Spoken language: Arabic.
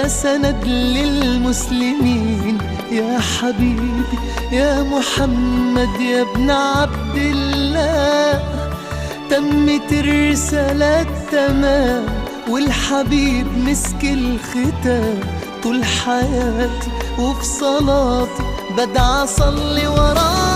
يا سند للمسلمين، يا حبيبي يا محمد يا ابن عبد الله. تمت الرسالة تمام والحبيب مسك الختام، طول حياتي وفي صلاتي بدعى أصلي وراك.